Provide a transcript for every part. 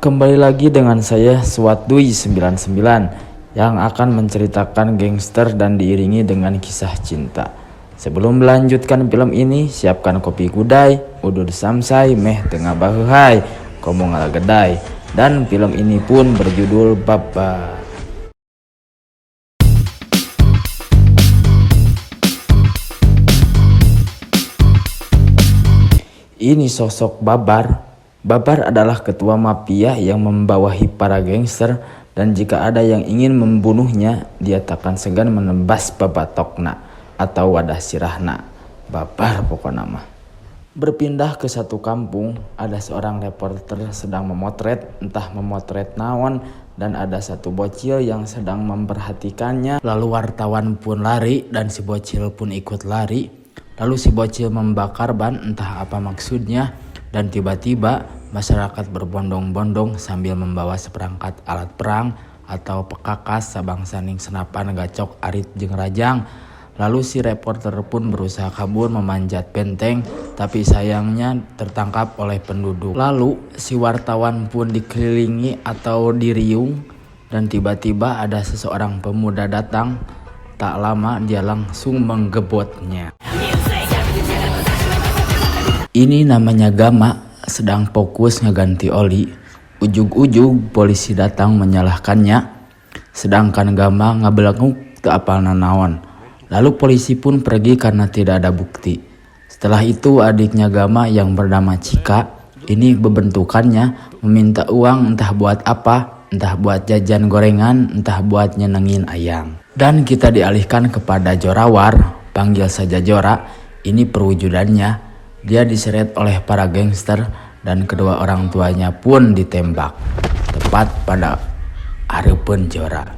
Kembali lagi dengan saya Swatdui99 yang akan menceritakan gangster dan diiringi dengan kisah cinta. Sebelum melanjutkan film ini, siapkan kopi gudai, udur samsai, meh tengah bahuhai, komo gedai. Dan film ini pun berjudul Babar. Ini sosok Babar. Babar adalah ketua mafia yang membawahi para gangster, dan jika ada yang ingin membunuhnya, dia takkan segan menembas babatokna atau wadah sirahna. Babar pokoknya mah. Berpindah ke satu kampung, ada seorang reporter sedang memotret, entah memotret naon, dan ada satu bocil yang sedang memperhatikannya. Lalu wartawan pun lari dan si bocil pun ikut lari. Lalu si bocil membakar ban, entah apa maksudnya. Dan tiba-tiba masyarakat berbondong-bondong sambil membawa seperangkat alat perang atau pekakas sabangsaning senapan gacok arit jeung rajang. Lalu si reporter pun berusaha kabur memanjat benteng, tapi sayangnya tertangkap oleh penduduk. Lalu si wartawan pun dikelilingi atau diriung, dan tiba-tiba ada seseorang pemuda datang. Tak lama dia langsung menggebotnya. Ini namanya Gama, sedang fokus ngeganti oli. Ujug-ujug polisi datang menyalahkannya, sedangkan Gama ngabelenguk teu apal nanaon. Lalu polisi pun pergi karena tidak ada bukti. Setelah itu adiknya Gama yang bernama Cika, ini bebentukannya meminta uang entah buat apa, entah buat jajan gorengan, entah buat nyenengin ayang. Dan kita dialihkan kepada Jorawar, panggil saja Jora. Ini perwujudannya. Dia diseret oleh para gangster dan kedua orang tuanya pun ditembak tepat pada hareupeun Jora.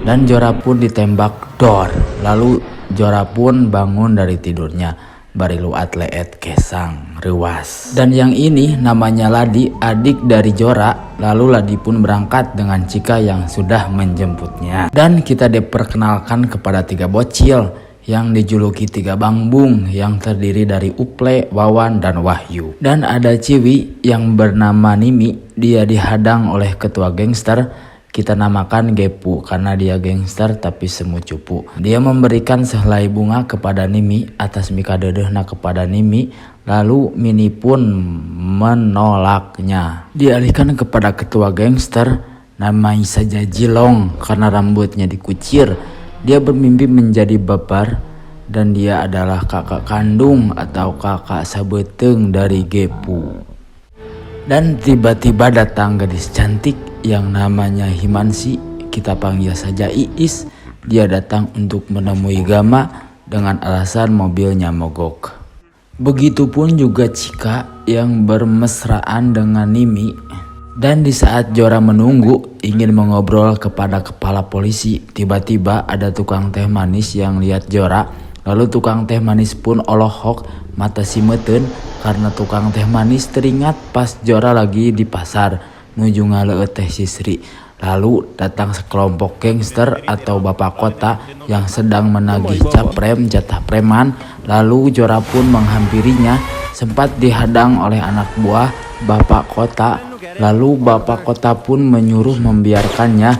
Dan Jora pun ditembak dor. Lalu Jora pun bangun dari tidurnya, bari luat leet kesang reuas. Dan yang ini namanya Ladi, adik dari Jora. Lalu Ladi pun berangkat dengan Cika yang sudah menjemputnya. Dan kita diperkenalkan kepada 3 bocil yang dijuluki 3 Bangbung, yang terdiri dari Uple, Wawan, dan Wahyu. Dan ada Ciwi yang bernama Nimi. Dia dihadang oleh ketua gangster. Kita namakan Gepu karena dia gangster tapi semu cupu. Dia memberikan sehelai bunga kepada Nimi atas mika dedehna kepada Nimi. Lalu Mini pun menolaknya. Dialihkan kepada ketua gangster, namanya saja Jilong karena rambutnya dikucir. Dia bermimpi menjadi Babar, dan dia adalah kakak kandung atau kakak sabeuteng dari Gepu. Dan tiba-tiba datang gadis cantik yang namanya Himansi, kita panggil saja Iis. Dia datang untuk menemui Gama dengan alasan mobilnya mogok. Begitupun juga Cika yang bermesraan dengan Nimi. Dan di saat Jora menunggu ingin mengobrol kepada kepala polisi, tiba-tiba ada tukang teh manis yang lihat Jora. Lalu tukang teh manis pun olohok mata simeteun karena tukang teh manis teringat pas Jora lagi di pasar nuju ngaleueut teh sisri. Lalu datang sekelompok gangster atau bapak kota yang sedang menagih caprem jatah preman. Lalu Jora pun menghampirinya, sempat dihadang oleh anak buah bapak kota. Lalu bapak kota pun menyuruh membiarkannya.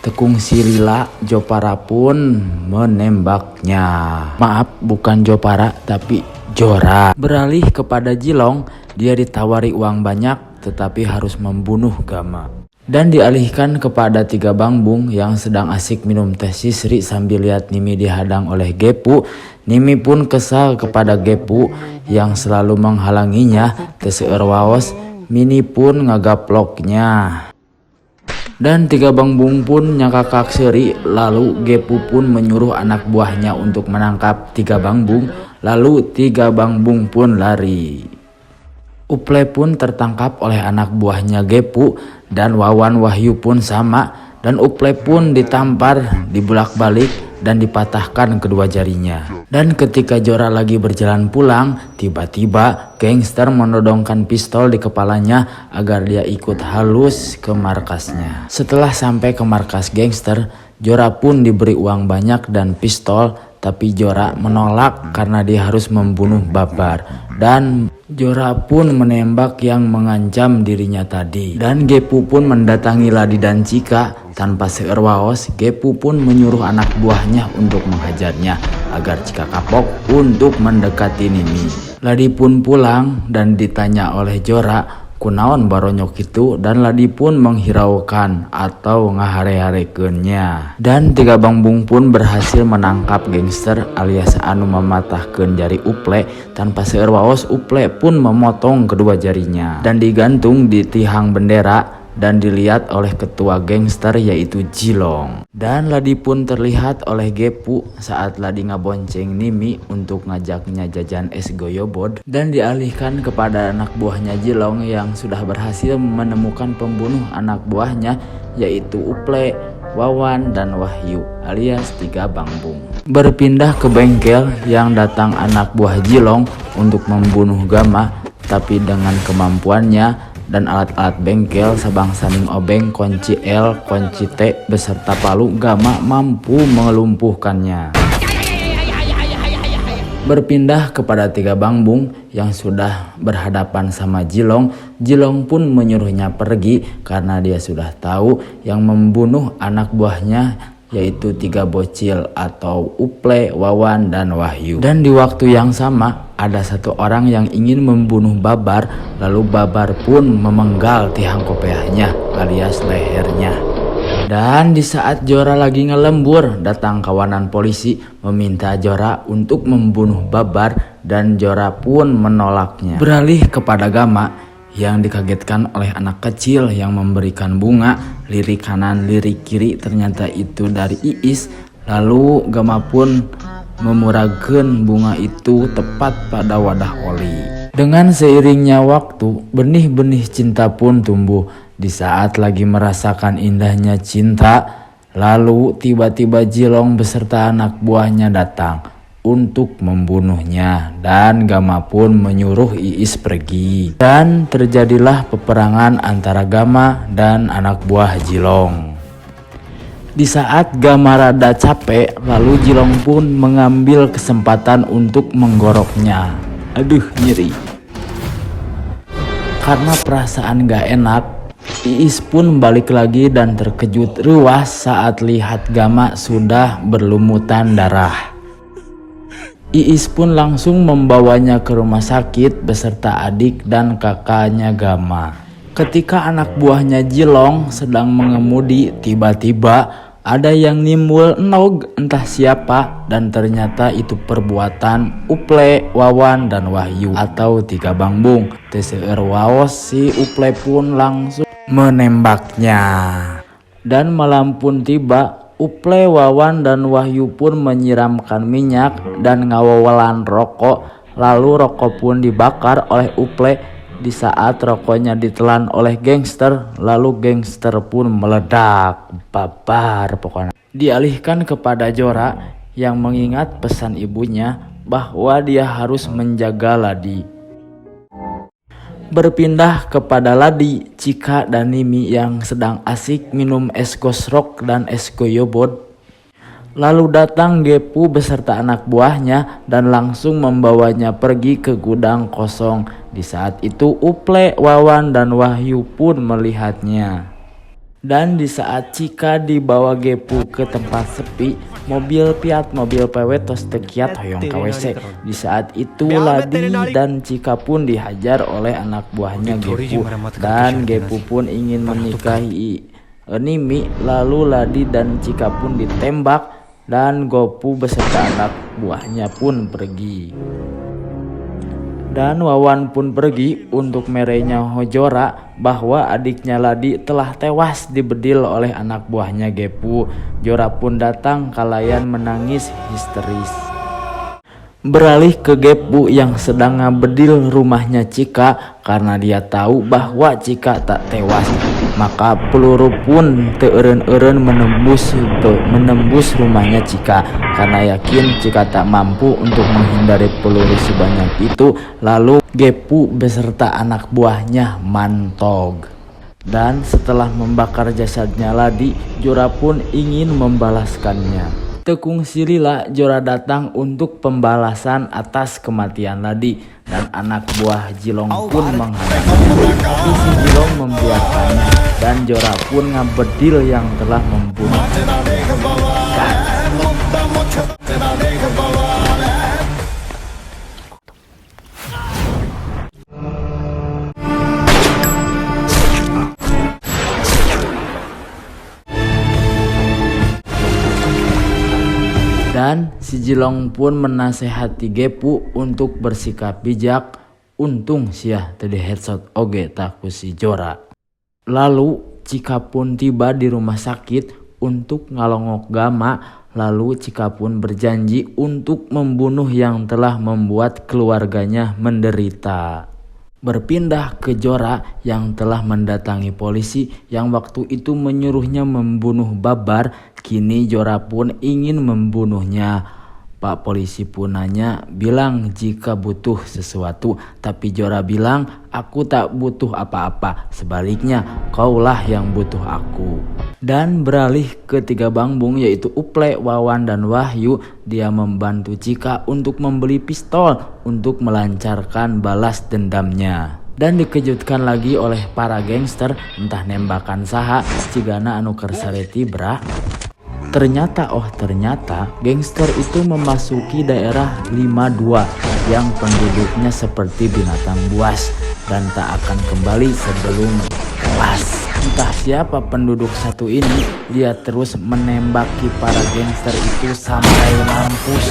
Tekung Sirila, Jopara pun menembaknya. Maaf, bukan Jopara tapi Jora. Beralih kepada Jilong, dia ditawari uang banyak tetapi harus membunuh Gama. Dan dialihkan kepada 3 Bangbung yang sedang asik minum teh sisri sambil lihat Nimi dihadang oleh Gepu. Nimi pun kesal kepada Gepu yang selalu menghalanginya. Teu seueur waos, Mini pun ngagaploknya. Dan 3 Bangbung pun nyakakak seuri. Lalu Gepu pun menyuruh anak buahnya untuk menangkap 3 Bangbung. Lalu 3 Bangbung pun lari. Uple pun tertangkap oleh anak buahnya Gepu, dan Wawan Wahyu pun sama. Dan Uple pun ditampar, dibulak-balik, dan dipatahkan kedua jarinya. Dan ketika Jora lagi berjalan pulang, tiba-tiba gangster menodongkan pistol di kepalanya agar dia ikut halus ke markasnya. Setelah sampai ke markas gangster, Jora pun diberi uang banyak dan pistol, tapi Jora menolak karena dia harus membunuh Babar. Dan Jora pun menembak yang mengancam dirinya tadi. Dan Gepu pun mendatangi Ladi dan Cika. Tanpa seerwaos, Gepu pun menyuruh anak buahnya untuk menghajarnya agar Cika kapok untuk mendekati Nimi. Ladi pun pulang dan ditanya oleh Jora, kunaon baronyok itu, dan Ladi pun menghiraukan atau ngahare-harekeunnya. Dan Tiga Bangbung pun berhasil menangkap gangster alias anu mematahkeun jari Uple. Tanpa seerwaos, Uple pun memotong kedua jarinya dan digantung di tiang bendera dan dilihat oleh ketua gangster yaitu Jilong. Dan Ladi pun terlihat oleh Gepu saat Ladi ngabonceng Nimi untuk ngajaknya jajan es goyobod dan dialihkan kepada anak buahnya Jilong yang sudah berhasil menemukan pembunuh anak buahnya yaitu Uple, Wawan, dan Wahyu alias Tiga Bangbung. Berpindah ke bengkel yang datang anak buah Jilong untuk membunuh Gama, tapi dengan kemampuannya dan alat-alat bengkel Sabang Saning Obeng, kunci L, kunci T beserta palu, Gama mampu melumpuhkannya. Berpindah kepada Tiga Bangbung yang sudah berhadapan sama Jilong. Jilong pun menyuruhnya pergi karena dia sudah tahu yang membunuh anak buahnya yaitu tiga bocil atau Uple, Wawan, dan Wahyu. Dan di waktu yang sama ada satu orang yang ingin membunuh Babar, lalu Babar pun memenggal tiang kopiahnya alias lehernya. Dan di saat Jora lagi ngelembur, datang kawanan polisi meminta Jora untuk membunuh Babar dan Jora pun menolaknya. Beralih kepada Gama yang dikagetkan oleh anak kecil yang memberikan bunga, lirik kanan lirik kiri ternyata itu dari Iis. Lalu Gama pun memuragkeun bunga itu tepat pada wadah oli. Dengan seiringnya waktu, benih-benih cinta pun tumbuh. Di saat lagi merasakan indahnya cinta, lalu tiba-tiba Jilong beserta anak buahnya datang untuk membunuhnya, dan Gama pun menyuruh Iis pergi. Dan terjadilah peperangan antara Gama dan anak buah Jilong. Di saat Gama rada capek, lalu Jilong pun mengambil kesempatan untuk menggoroknya. Aduh, nyeri. Karena perasaan gak enak, Iis pun balik lagi dan terkejut ruas saat lihat Gama sudah berlumutan darah. Iis pun langsung membawanya ke rumah sakit beserta adik dan kakaknya Gama. Ketika anak buahnya Jilong sedang mengemudi, tiba-tiba ada yang nimbul nog entah siapa, dan ternyata itu perbuatan Uple, Wawan, dan Wahyu atau Tiga Bangbung. Teseur waos si Uple pun langsung menembaknya. Dan malam pun tiba. Uple, Wawan, dan Wahyu pun menyiramkan minyak dan ngawawalan rokok. Lalu rokok pun dibakar oleh Uple. Di saat rokoknya ditelan oleh gangster, lalu gangster pun meledak. Babar pokoknya. Dialihkan kepada Jora yang mengingat pesan ibunya bahwa dia harus menjaga Ladi. Berpindah kepada Ladi, Cika, dan Nimi yang sedang asik minum es gosrok dan es goyobod. Lalu datang Gepu beserta anak buahnya dan langsung membawanya pergi ke gudang kosong. Di saat itu Uple, Wawan, dan Wahyu pun melihatnya. Dan di saat Cika dibawa Gepu ke tempat sepi, mobil Fiat mobil PW tos tekiat hoyong ke WC. Di saat itu Ladi dan Cika pun dihajar oleh anak buahnya Gepu. Dan Gepu pun ingin menikahi Nimi. Lalu Ladi dan Cika pun ditembak dan Gepu beserta anak buahnya pun pergi. Dan Wawan pun pergi untuk merenya Jora bahwa adiknya Ladi telah tewas dibedil oleh anak buahnya Gepu. Jora pun datang kalayan menangis histeris. Beralih ke Gepu yang sedang ngabedil rumahnya Cika karena dia tahu bahwa Cika tak tewas. Maka peluru pun teureun-eureun menembus rumahnya Cika. Karena yakin Cika tak mampu untuk menghindari peluru sebanyak itu, lalu Gepu beserta anak buahnya mantog. Dan setelah membakar jasadnya Ladi, Jora pun ingin membalaskannya. Tekung silila Jora datang untuk pembalasan atas kematian Ladi. dan anak buah Jilong pun menghadapinya. Tapi si Jilong membiarkannya dan Jora pun ngabedil yang telah membunuh. Dan si Jilong pun menasehati Gepu untuk bersikap bijak. Untung sia tadi headshot oge taku si Jora. Lalu Cika pun tiba di rumah sakit untuk ngalongok Gama. Lalu Cika pun berjanji untuk membunuh yang telah membuat keluarganya menderita. Berpindah ke Jora yang telah mendatangi polisi yang waktu itu menyuruhnya membunuh Babar. Kini Jora pun ingin membunuhnya. Pak polisi pun nanya, bilang jika butuh sesuatu. Tapi Jora bilang, aku tak butuh apa-apa. Sebaliknya, kaulah yang butuh aku. Dan beralih ke 3 bangbung yaitu Uple, Wawan, dan Wahyu. Dia membantu Cika untuk membeli pistol untuk melancarkan balas dendamnya. Dan dikejutkan lagi oleh para gangster, entah nembakan saha, cigana anu kersareti bra. Ternyata gangster itu memasuki daerah 52 yang penduduknya seperti binatang buas dan tak akan kembali sebelum tewas. Entah siapa penduduk satu ini, dia terus menembaki para gangster itu sampai mampus.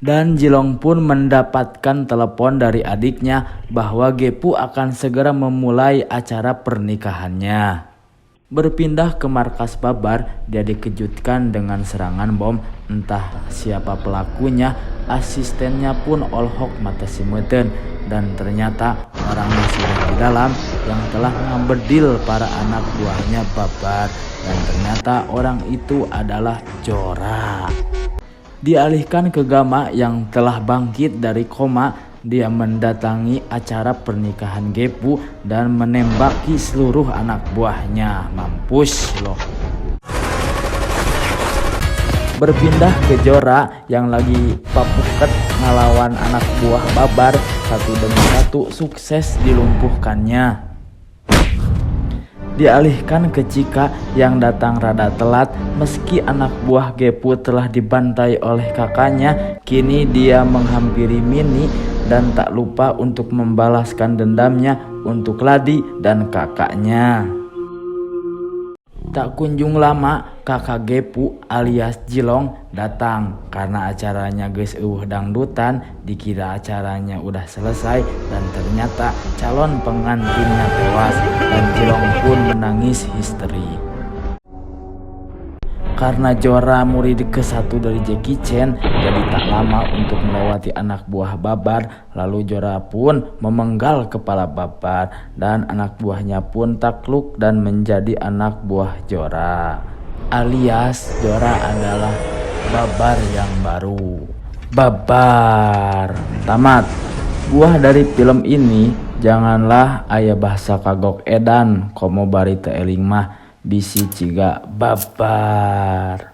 Dan Jilong pun mendapatkan telepon dari adiknya bahwa Gepu akan segera memulai acara pernikahannya. Berpindah ke markas Babar, dia dikejutkan dengan serangan bom. Entah siapa pelakunya, asistennya pun olhok mata simeten. Dan ternyata orangnya sudah di dalam yang telah ngabedil para anak buahnya Babar. Dan ternyata orang itu adalah Jora. Dialihkan ke Gama yang telah bangkit dari koma, dia mendatangi acara pernikahan Gepu dan menembaki seluruh anak buahnya. Mampus loh. Berpindah ke Jora yang lagi papuket ngelawan anak buah Babar, satu demi satu sukses dilumpuhkannya. Dialihkan ke Cika yang datang rada telat. Meski anak buah Gepu telah dibantai oleh kakaknya, kini dia menghampiri Mini dan tak lupa untuk membalaskan dendamnya untuk Ladi dan kakaknya. Tak kunjung lama kakak Gepu alias Jilong datang karena acaranya geus eueuh dangdutan. Dikira acaranya udah selesai dan ternyata calon pengantinnya tewas dan Jilong pun menangis histeri. Karena Jora murid ke-1 dari Jackie Chan, jadi tak lama untuk melewati anak buah Babar. Lalu Jora pun memenggal kepala Babar dan anak buahnya pun takluk dan menjadi anak buah Jora. Alias Jora adalah Babar yang baru. Babar tamat. Buah dari film ini, janganlah aya bahasa kagok edan komo bari teu eling mah bisi ciga babar.